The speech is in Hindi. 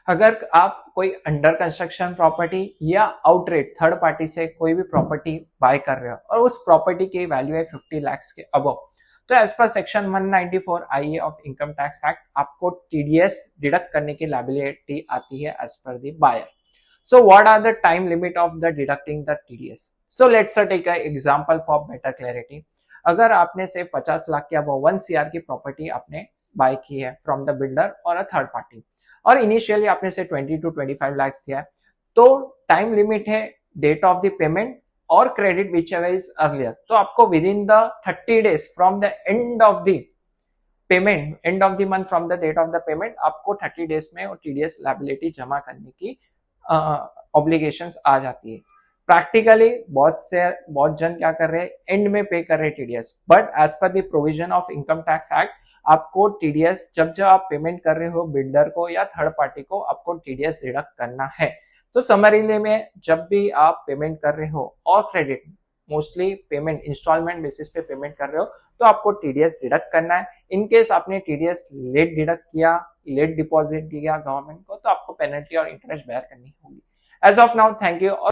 अगर आप कोई अंडर कंस्ट्रक्शन प्रॉपर्टी या आउटरेट थर्ड पार्टी से कोई भी प्रॉपर्टी बाय कर रहे हो और उस प्रॉपर्टी की वैल्यू है 50 लाख के अबव, तो as per section 194 IA of income tax act आपको टीडीएस डिडक्ट करने की लायबिलिटी आती है as per the buyer. So what are the time limit of the deducting the TDS? So let's take an example for better clarity. अगर आपने से 50 लाख के अबव 1 CR की प्रॉपर्टी आपने बाय की है फ्रॉम द बिल्डर और अ थर्ड पार्टी और इनिशियली आपने से 20 to 25 लाख दिया है, तो टाइम लिमिट है डेट ऑफ द पेमेंट और credit whichever is earlier. तो आपको within the 30 days from the end of the payment, end of the month from the date of the payment, आपको 30 डेज में टीडीएस लायबिलिटी जमा करने की ऑब्लिगेशंस आ जाती है. प्रैक्टिकली बहुत जन क्या कर रहे हैं, एंड में पे कर रहे हैं TDS, but as per the provision of income tax act आपको टीडीएस जब आप पेमेंट कर रहे हो बिल्डर को या थर्ड पार्टी को, आपको टीडीएस डिडक्ट करना है. तो समरी में जब भी आप पेमेंट कर रहे हो और credit, mostly payment instalment basis पे पेमेंट कर रहे हो, तो आपको टीडीएस डिडक्ट करना है. इनकेस आपने टीडीएस लेट डिडक्ट किया, लेट डिपॉजिट दिया गवर्नमेंट को, तो आपको पेनल्टी और इंटरेस्ट बेयर करनी होगी. As of now thank you.